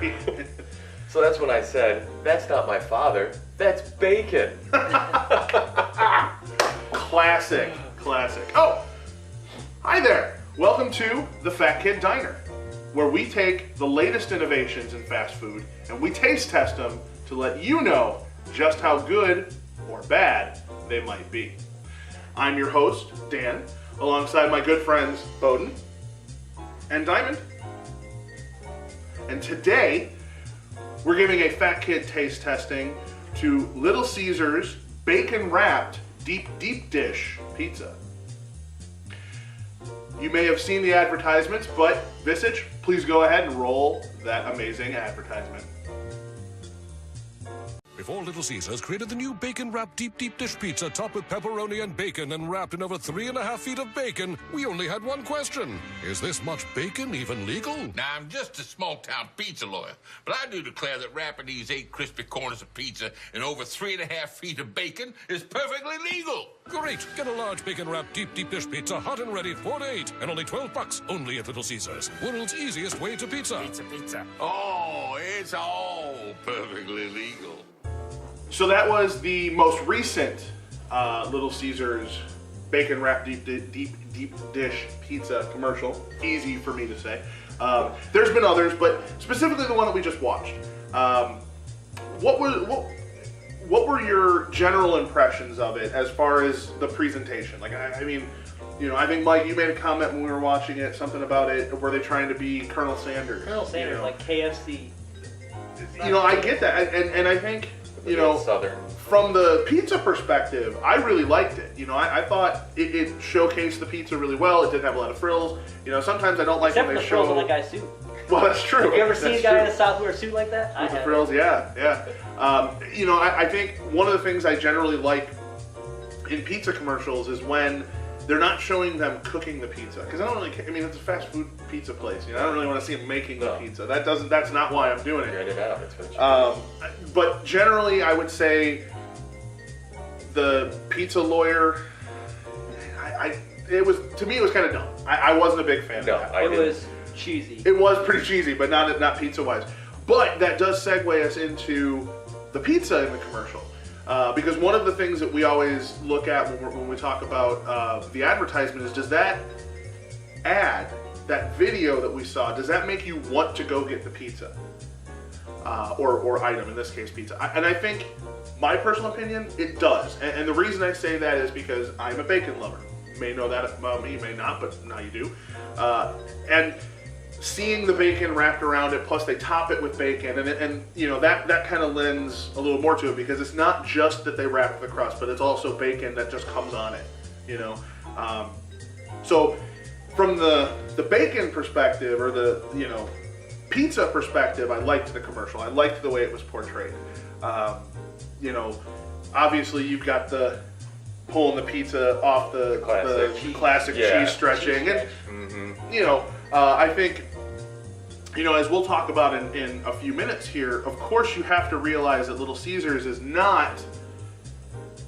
Sorry. So that's when I said, that's not my father, that's bacon. Classic. Oh, hi there. Welcome to the Fat Kid Diner, where we take the latest innovations in fast food and we taste test them to let you know just how good or bad they might be. I'm your host, Dan, alongside my good friends, Bowden and Diamond. And today, we're giving a Fat Kid taste testing to Little Caesars bacon-wrapped deep dish pizza. You may have seen the advertisements, but Visage, please go ahead and roll that amazing advertisement. Before Little Caesars created the new bacon-wrapped deep dish pizza topped with pepperoni and bacon and wrapped in over 3.5 feet of bacon, we only had one question. Is this much bacon even legal? Now, I'm just a small-town pizza lawyer, but I do declare that wrapping these 8 crispy corners of pizza in over 3.5 feet of bacon is perfectly legal. Great! Get a large bacon-wrapped deep dish pizza, hot and ready, 4 to 8, and only $12 only at Little Caesars. World's easiest way to pizza. Pizza. Oh, it's all perfectly legal. So that was the most recent Little Caesars bacon-wrapped deep dish pizza commercial. Easy for me to say. There's been others, but specifically the one that we just watched. What were your general impressions of it as far as the presentation? Like, I mean, you know, I think, Mike, you made a comment when we were watching it, something about it. Were they trying to be Colonel Sanders? Colonel Sanders, you know? like KFC. You know, I get that, and I think, you know, Southern. from the pizza perspective, I really liked it. You know, I thought it showcased the pizza really well. It didn't have a lot of frills. You know, sometimes I don't like Except when for they the show. frills on that guy's suit. Well, that's true. Have you ever seen That's a guy true. in a South wear suit like that? With the have. frills? Yeah. You know, I think one of the things I generally like in pizza commercials is when they're not showing them cooking the pizza, because I don't really. I mean, it's a fast food pizza place. You know, I don't really want to see them making the pizza. That's not why I'm doing it. Get it out. It's what you But generally, I would say the pizza lawyer. It was kind of dumb. I wasn't a big fan No, of that. I It didn't. was cheesy. It was pretty cheesy, but not pizza wise. But that does segue us into the pizza in the commercial. Because one of the things that we always look at when we talk about the advertisement is, does that ad, that video that we saw, does that make you want to go get the pizza? Or item, in this case pizza. And I think, my personal opinion, it does. And the reason I say that is because I'm a bacon lover. You may know that about me, you may not, but now you do. And seeing the bacon wrapped around it, plus they top it with bacon, and you know, that kind of lends a little more to it, because it's not just that they wrap the crust, but it's also bacon that just comes on it, you know. So from the bacon perspective, or the, you know, pizza perspective, I liked the commercial. I liked the way it was portrayed. You know, obviously you've got the pulling the pizza off the classic Yeah. cheese stretching, Cheese and you know, I think, you know, as we'll talk about in a few minutes here, of course you have to realize that Little Caesars is not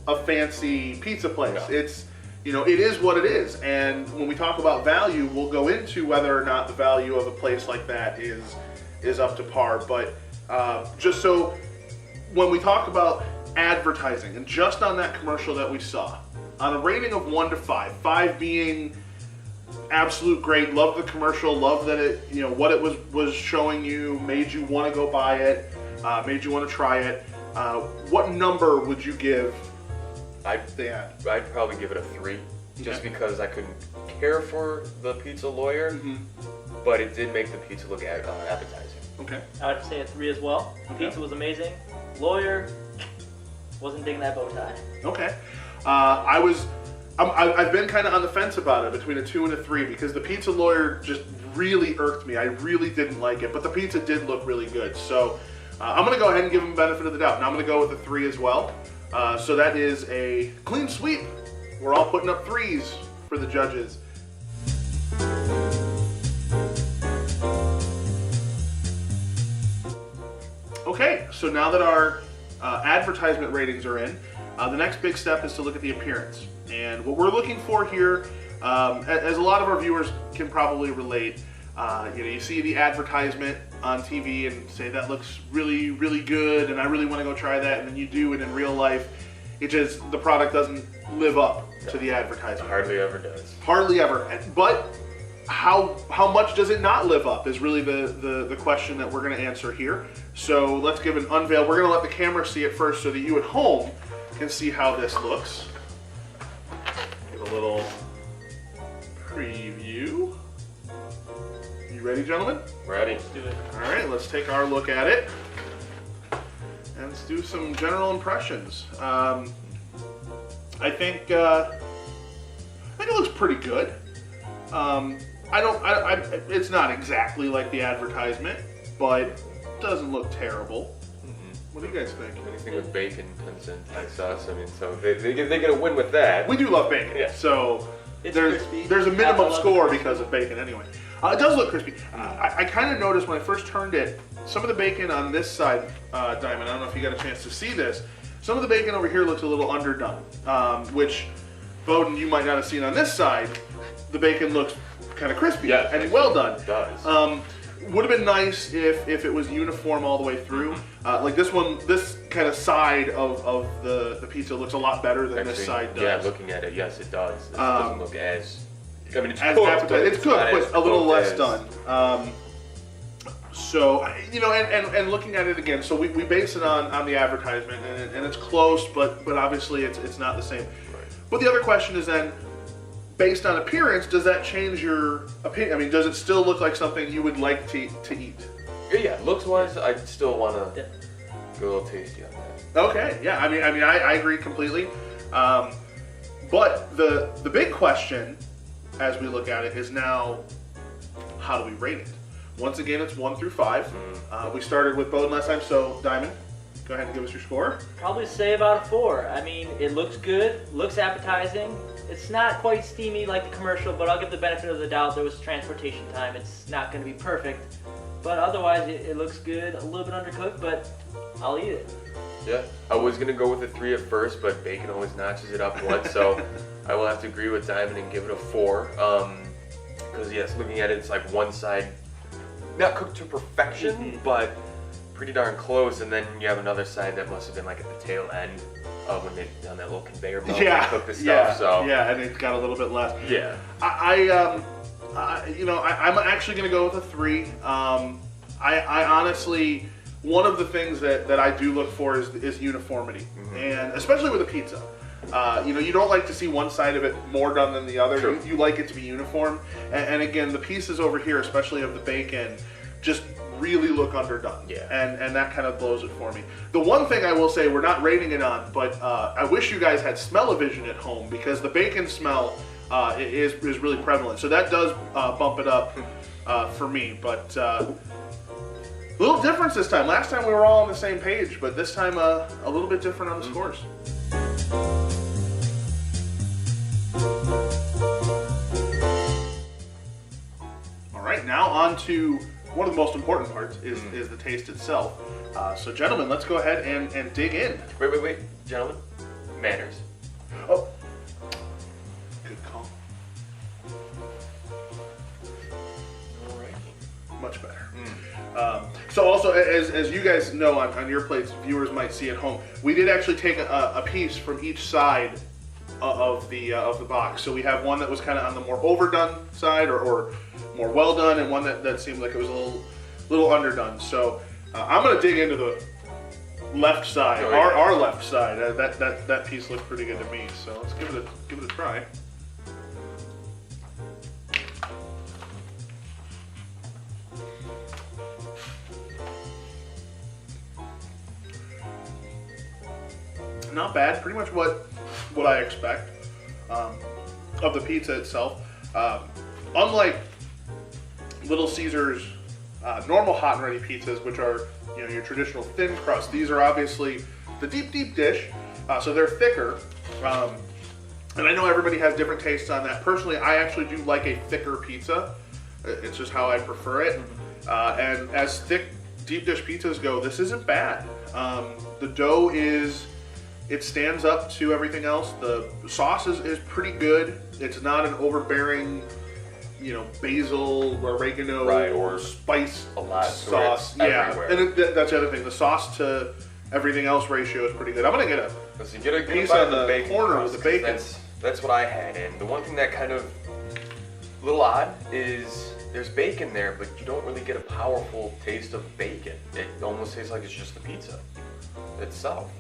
a fancy pizza place. No. It's, you know, it is what it is. And when we talk about value, we'll go into whether or not the value of a place like that is up to par. But just so, when we talk about advertising, and just on that commercial that we saw, on a rating of 1 to 5, 5 being absolute great, love the commercial, love that it, you know, what it was showing you, made you want to go buy it, made you want to try it, what number would you give the ad? I'd probably give it a 3, just Okay. because I couldn't care for the pizza lawyer, but it did make the pizza look appetizing. Okay. I would say a 3 as well. The pizza was amazing. Lawyer, wasn't digging that bow tie. Okay. I've been kind of on the fence about it, between a 2 and a 3, because the pizza lawyer just really irked me. I really didn't like it, but the pizza did look really good. So I'm going to go ahead and give him the benefit of the doubt. Now I'm going to go with a 3 as well. So that is a clean sweep. We're all putting up 3s for the judges. Okay, so now that our advertisement ratings are in, the next big step is to look at the appearance. And what we're looking for here, as a lot of our viewers can probably relate, You see the advertisement on TV and say that looks really, really good, and I really want to go try that, and then you do it in real life. The product doesn't live up to the advertisement. Hardly ever does. Hardly ever. But how much does it not live up is really the question that we're going to answer here. So let's give an unveil. We're going to let the camera see it first so that you at home can see how this looks. Give a little preview. You ready, gentlemen? Ready. Let's do it. All right, let's take our look at it. And let's do some general impressions. I think it looks pretty good. It's not exactly like the advertisement, but it doesn't look terrible. What do you guys think? Anything with bacon comes in Thai sauce. I mean, so they get a win with that. We do love bacon, Yeah. so It's there's crispy. a minimum I love score it. because of bacon anyway. It does look crispy. I kind of noticed when I first turned it, some of the bacon on this side, Diamond, I don't know if you got a chance to see this, some of the bacon over here looks a little underdone, which, Bowden, you might not have seen on this side. The bacon looks kind of crispy and well done. It does. Would have been nice if it was uniform all the way through. Like this one, this kind of side of the pizza looks a lot better than this side does. Yeah, looking at it, yes, it does. It doesn't look as. I mean, it's as cooked, appetizing. but It's cooked, not but as a little cooked less as- done. So, and looking at it again, so we base it on the advertisement, and it's close, but obviously it's not the same. But the other question is then, based on appearance, does that change your opinion? I mean, does it still look like something you would like to eat? Yeah, looks wise, I still want to Yeah. go a little tasty on that. Okay, yeah, I agree completely. But the big question, as we look at it, is now, how do we rate it? Once again, it's 1 through 5. We started with Bowden last time, so Diamond, go ahead and give us your score. Probably say about a 4. I mean, it looks good, looks appetizing. It's not quite steamy like the commercial, but I'll give the benefit of the doubt. There was transportation time. It's not going to be perfect, but otherwise it looks good. A little bit undercooked, but I'll eat it. Yeah, I was gonna go with a 3 at first, but bacon always notches it up once, so I will have to agree with Diamond and give it a 4. Because yes, looking at it, it's like one side not cooked to perfection, but pretty darn close, and then you have another side that must have been like at the tail end of when they on that little conveyor belt they cook the stuff. And it's got a little bit less. Yeah. I'm actually going to go with a 3. I honestly, one of the things that I do look for is uniformity, and especially with a pizza. You don't like to see one side of it more done than the other. True. You like it to be uniform. And again, the pieces over here, especially of the bacon, just really look underdone. Yeah. And that kind of blows it for me. The one thing I will say, we're not rating it on, but I wish you guys had smell-o-vision at home, because the bacon smell is really prevalent. So that does bump it up for me. But a little difference this time. Last time we were all on the same page, but this time a little bit different on the scores. All right, now on to one of the most important parts is the taste itself. So gentlemen, let's go ahead and dig in. Wait, gentlemen. Manners. Oh, good call. Much better. So also, as you guys know on your plates, viewers might see at home, we did actually take a piece from each side of the box. So we have one that was kind of on the more overdone side, or more well done, and one that seemed like it was a little underdone. So I'm gonna dig into the left side, our left side. That piece looked pretty good to me. So let's give it a try. Not bad. Pretty much what I expect of the pizza itself. Unlike Little Caesars normal hot and ready pizzas, which are your traditional thin crust, these are obviously the deep dish, so they're thicker. And I know everybody has different tastes on that. Personally, I actually do like a thicker pizza. It's just how I prefer it. And as thick deep dish pizzas go, this isn't bad. The dough it stands up to everything else. The sauce is pretty good. It's not an overbearing basil, oregano, Right, or spice a lot, so sauce. it's Yeah, everywhere. and that's the other thing. The sauce to everything else ratio is pretty good. I'm gonna get a So you get a piece bite on of the the bacon corner crust, with the bacon. That's what I had, and the one thing that kind of a little odd is there's bacon there, but you don't really get a powerful taste of bacon. It almost tastes like it's just the pizza itself.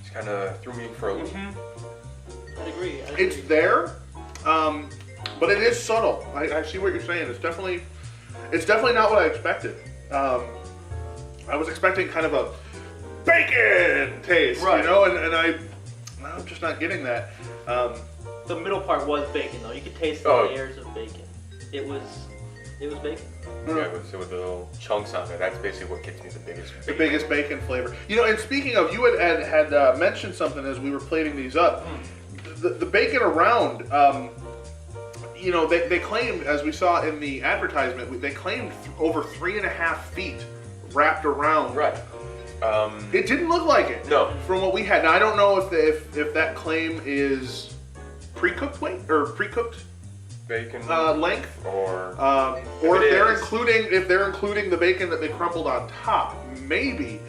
It kind of threw me for a loop. I'd agree. It's there, but it is subtle. I see what you're saying. It's definitely not what I expected. I was expecting kind of a bacon taste, Right. and I'm just not getting that. The middle part was bacon, though. You could taste the Oh. layers of bacon. It was bacon. Yeah, with the little chunks on it, that's basically what gets me the biggest. The biggest bacon flavor. And speaking of, you had mentioned something as we were plating these up. The bacon around, they claimed, as we saw in the advertisement, they claimed over 3.5 feet wrapped around. Right. It didn't look like it. No. From what we had. Now I don't know if that claim is pre-cooked weight or pre-cooked Bacon. length. Or Or If if it they're including the bacon that they crumbled on top, maybe.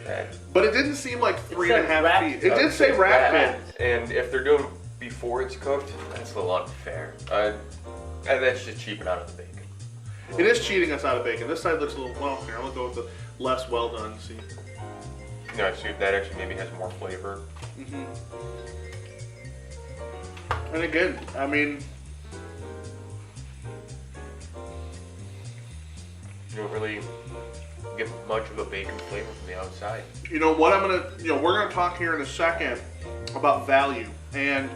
But it didn't seem like three and a said half wrapped. feet. It did say wrapped. wrapped. And if they're doing before it's cooked, that's a little unfair. And that's just cheaping out of the bacon. It is cheating us out of bacon. This side looks a little well. Here, I'll go with the less well done. See. No, see if that actually maybe has more flavor. And again, I mean, You don't really get much of a bacon flavor from the outside. what I'm gonna, we're gonna talk here in a second about value, and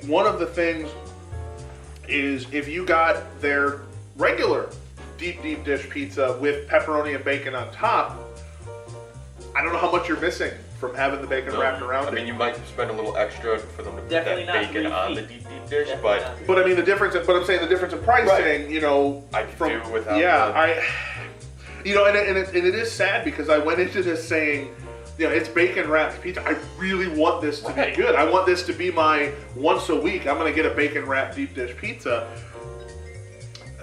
one of the things is if you got their regular deep dish pizza with pepperoni and bacon on top, I don't know how much you're missing from having the bacon wrapped around I it. mean, you might spend a little extra for them to put Definitely that not bacon 3 on the feet. deep dish, Definitely but not. But I mean the difference. But I'm saying the difference in pricing. I could do without Yeah, the- and it is sad because I went into this saying, it's bacon wrapped pizza. I really want this to be Right. good. I want this to be my once a week. I'm gonna get a bacon wrapped deep dish pizza.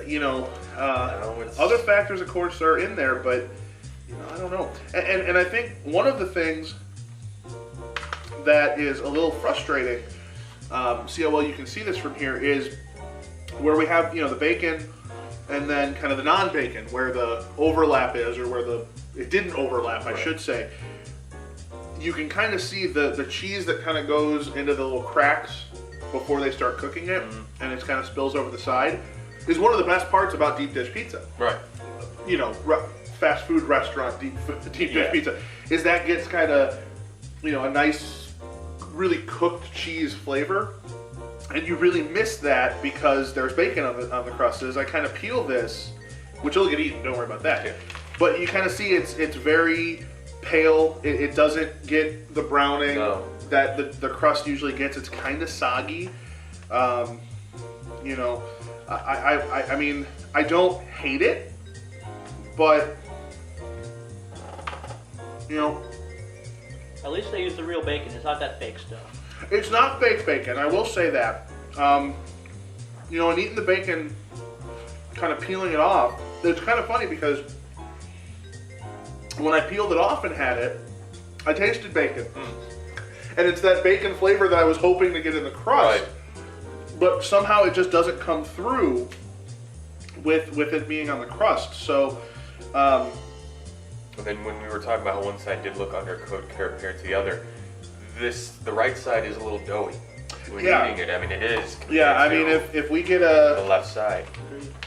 it's- Other factors, of course, are in there, but I don't know. And I think one of the things that is a little frustrating, see how well you can see this from here, is where we have the bacon and then kind of the non-bacon, where the overlap is, or where it didn't overlap, I should say. You can kind of see the cheese that kind of goes into the little cracks before they start cooking it, and it kind of spills over the side, is one of the best parts about deep dish pizza. Right. Fast food restaurant deep dish pizza, is that gets kind of a nice, really cooked cheese flavor, and you really miss that because there's bacon on the crust. As I kind of peel this, which will get eaten, don't worry about that. Yeah. But you kind of see it's very pale. It doesn't get the browning that the crust usually gets. It's kind of soggy. I mean, I don't hate it, but At least they use the real bacon. It's not that fake stuff. it's not fake bacon. I will say that. And eating the bacon, kind of peeling it off, it's kind of funny because when I peeled it off and had it, I tasted bacon. And it's that bacon flavor that I was hoping to get in the crust. Right. But somehow it just doesn't come through with it being on the crust. So, And then when we were talking about how one side did look undercooked compared to the other, the right side is a little doughy when Yeah. eating it. I mean, it is. yeah, I compared mean, to if we get the a left side.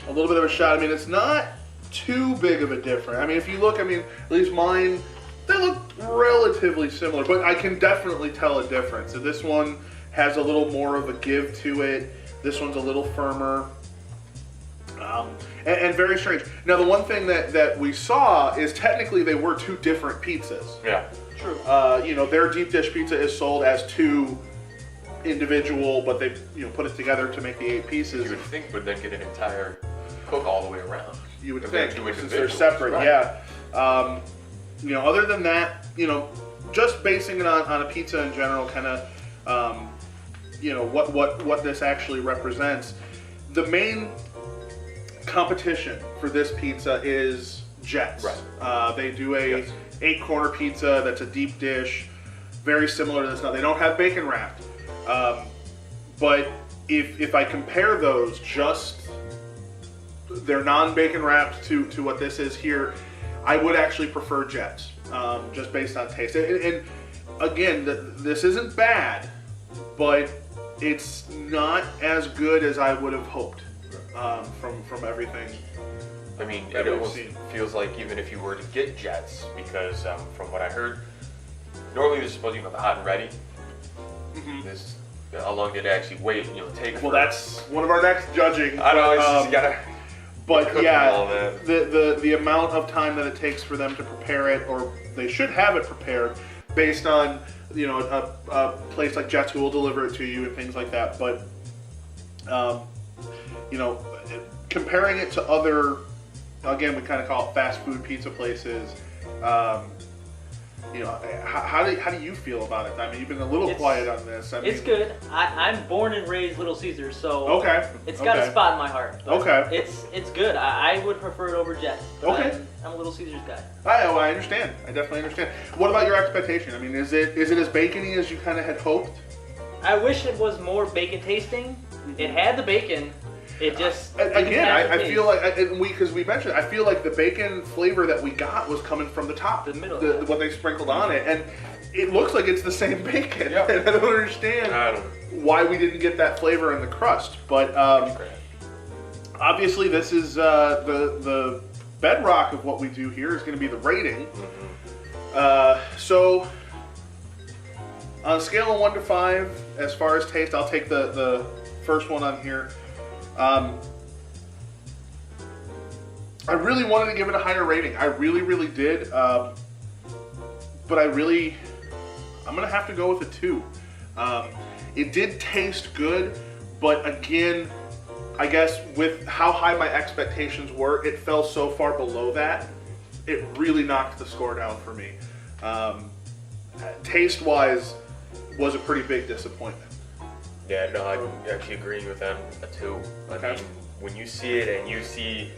little bit of a shot, I mean, it's not too big of a difference. I mean, if you look, at least mine, they look relatively similar, but I can definitely tell a difference. So this one has a little more of a give to it. This one's a little firmer. And very strange. Now, the one thing that we saw is technically they were two different pizzas. Yeah. True. Their deep dish pizza is sold as two individual, but they put it together to make the 8 pieces. You would think would then get an entire cook all the way around. You would If they're think, two since they're individuals, separate, right. yeah. Other than that, just basing it on a pizza in general, kind of, what this actually represents. The main competition for this pizza is Jets. Right. They do a Yes. 8-corner pizza that's a deep dish, very similar to this. Now they don't have bacon wrapped, but if I compare those, just they're non-bacon wrapped to what this is here, I would actually prefer Jets, just based on taste. And again, this isn't bad, but it's not as good as I would have hoped from everything. I mean, that it we've almost seen. feels like even if you were to get Jets, because from what I heard, normally they're supposed to be hot and ready. This, how long did it actually wait? Take. Well, for, that's one of our next judging. I know. It's but, just, you gotta. But cook yeah, all that. the amount of time that it takes for them to prepare it, or they should have it prepared, based on a place like Jets who will deliver it to you and things like that. But comparing it to other, again, we kind of call it fast food pizza places. How do you feel about it? I mean, you've been a little quiet on this. I mean, It's good. I'm born and raised Little Caesars, so Okay. it's got okay. a spot in my heart. But Okay. It's good. I would prefer it over Jets. Okay. I'm a Little Caesars guy. I understand. I definitely understand. What about your expectation? I mean, is it as bacony as you kind of had hoped? I wish it was more bacon tasting. It had the bacon. It just didn't Again, have the I taste. feel like because we mentioned, I feel like the bacon flavor that we got was coming from the top, The middle. what they sprinkled on it, and it looks like it's the same bacon. Yep. And I don't understand I don't. why we didn't get that flavor in the crust. But obviously, this is the bedrock of what we do here is going to be the rating. So on a scale of 1 to 5, as far as taste, I'll take the first one on here. I really wanted to give it a higher rating. I really, really did. But I'm going to have to go with a 2. It did taste good, but again, I guess with how high my expectations were, it fell so far below that, it really knocked the score down for me. Taste-wise, was a pretty big disappointment. Yeah, no, I'm actually agreeing with them, a 2. Okay. I mean, when you see it and you see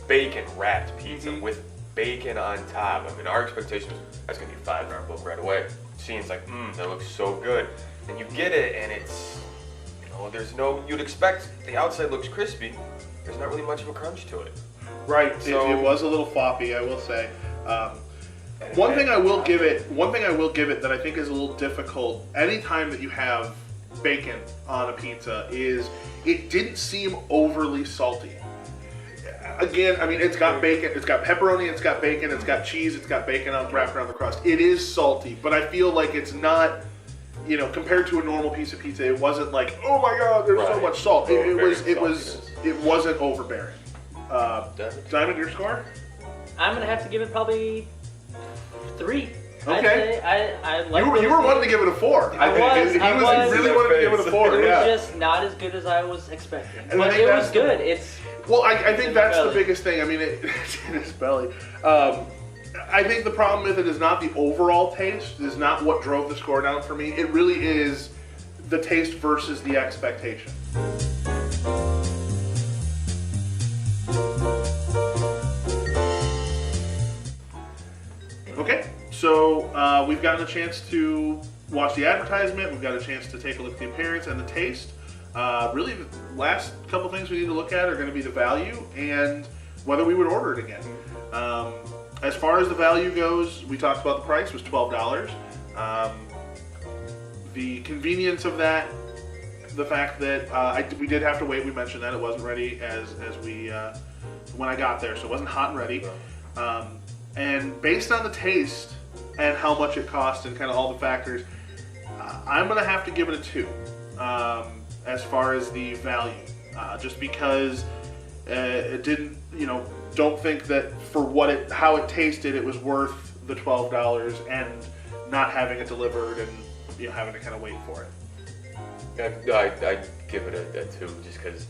bacon wrapped pizza with bacon on top, I mean, our expectation was that's gonna be 5 in our book right away. Seeing it's like, that looks so good. And you get it and it's, you'd expect the outside looks crispy. There's not really much of a crunch to it. Right, So- it was a little floppy, I will say. And One it thing had- I will give it that I think is a little difficult anytime that you have bacon on a pizza is it didn't seem overly salty. Again, I mean, it's got bacon, it's got pepperoni, it's got bacon, it's got cheese, it's got bacon wrapped around the crust. It is salty, but I feel like it's not, compared to a normal piece of pizza, it wasn't like, oh my god, there's so Right. much salt. It Overbearing wasn't overbearing. Diamond? Diamond, your score? I'm gonna have to give it probably 3. I'd Okay. say I like. You were wanting to give it a 4. I was. He really wanted to give it a 4. It Yeah. was just not as good as I was expecting, And I but think it that's was good. It's Well, I think in that's the the belly. biggest thing. I mean, it's in his belly. I think the problem with it is not the overall taste, is not what drove the score down for me. It really is the taste versus the expectation. Okay, so we've gotten a chance to watch the advertisement, we've got a chance to take a look at the appearance and the taste. Really, the last couple things we need to look at are going to be the value and whether we would order it again. As far as the value goes, we talked about the price was $12. The convenience of that, the fact that we did have to wait. We mentioned that it wasn't ready as we when I got there, so it wasn't hot and ready. And based on the taste and how much it cost and kind of all the factors, I'm going to have to give it a 2 as far as the value. Just because it didn't, don't think that for how it tasted, it was worth the $12 and not having it delivered and having to kind of wait for it. I'd give it a 2 just because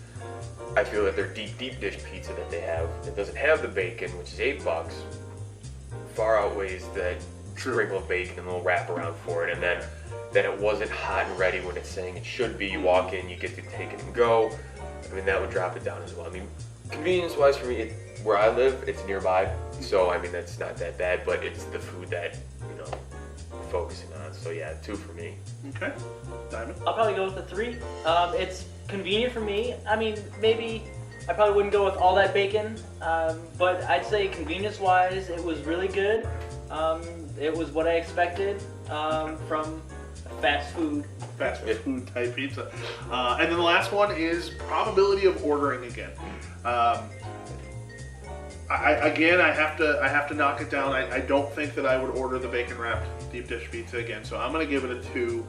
I feel that their deep dish pizza that they have that doesn't have the bacon, which is $8, far outweighs that sprinkle of bacon and a little wraparound for it, and then it wasn't hot and ready when it's saying it should be. You walk in, you get to take it and go. I mean, that would drop it down as well. I mean, Convenience-wise for me, where I live, it's nearby, so I mean that's not that bad. But it's the food that we're focusing on. So yeah, 2 for me. Okay. Diamond? I'll probably go with a 3. It's convenient for me. I mean, maybe I probably wouldn't go with all that bacon, but I'd say convenience-wise, it was really good. It was what I expected from fast food. Fast food type pizza. And then the last one is probability of ordering again. I have to knock it down. I don't think that I would order the bacon wrapped deep dish pizza again, so I'm going to give it a 2.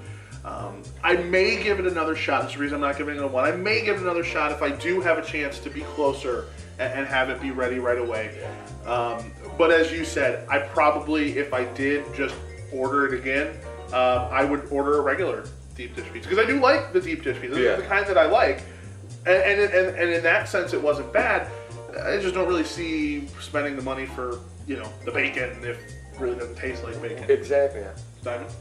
I may give it another shot. That's the reason I'm not giving it a 1. I may give it another shot if I do have a chance to be closer and have it be ready right away. But as you said, I probably, if I did just order it again, I would order a regular deep dish pizza because I do like the deep dish pizza. This is the kind that I like, and in that sense, it wasn't bad. I just don't really see spending the money for the bacon if it really doesn't taste like bacon. Exactly. Yeah. Diamond?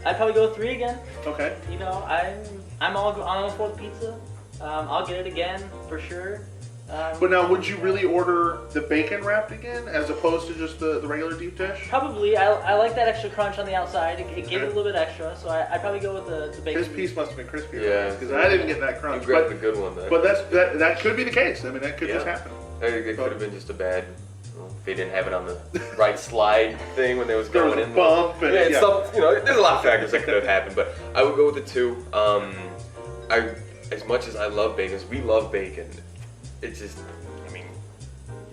I'd probably go with 3 again. Okay. I'm all for the pizza. I'll get it again for sure. But now, would you really order the bacon wrapped again as opposed to just the regular deep dish? Probably. I like that extra crunch on the outside. It gave it a little bit extra, so I'd probably go with the bacon. His piece must have been crispy. Yeah. Because I didn't get that crunch. You grabbed the good one then. But that could be the case. I mean, that could just happen. It could have been just a bad. They didn't have it on the right slide thing when they was There going was a in. bump. And, Yeah, stuff, there's a lot of factors that could have happened, but I would go with the 2. As much as I love bacon, we love bacon. It's just,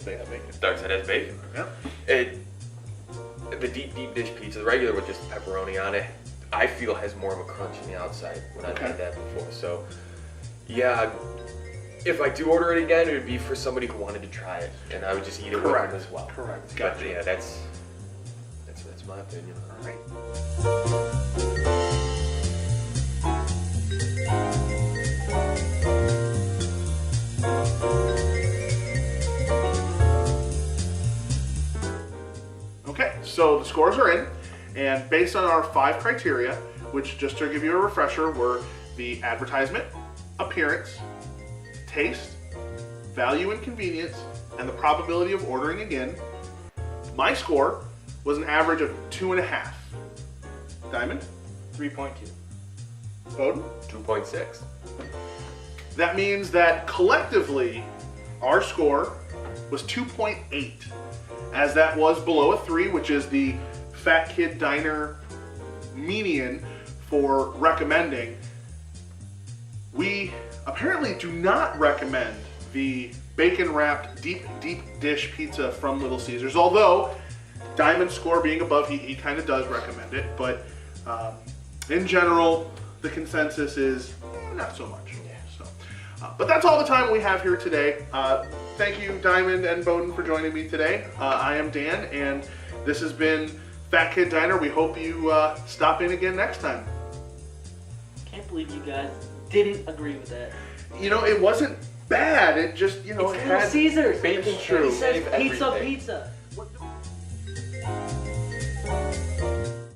They have bacon. Dark Side has bacon. Yeah. The deep dish pizza, the regular with just pepperoni on it, I feel has more of a crunch on the outside when I've had that before. So, yeah, if I do order it again, it would be for somebody who wanted to try it, and I would just eat it with them as well. Correct. But Gotcha. yeah, that's my opinion. All right. Okay, so the scores are in, and based on our 5 criteria, which just to give you a refresher were the advertisement, appearance, taste, value and convenience, and the probability of ordering again, my score was an average of 2.5. Diamond? 3.2. Bowden? 2.6. That means that collectively, our score was 2.8, as that was below a 3, which is the Fat Kid Diner median for recommending. We apparently do not recommend the bacon wrapped deep dish pizza from Little Caesars, although Diamond's score being above, he kind of does recommend it, but in general, the consensus is not so much. So, but that's all the time we have here today. Thank you, Diamond and Bowden, for joining me today. I am Dan, and this has been Fat Kid Diner. We hope you stop in again next time. Can't believe you guys didn't agree with that. It wasn't bad. It just, it It's Little had Caesars. Bacon It true. says pizza, Everything. pizza.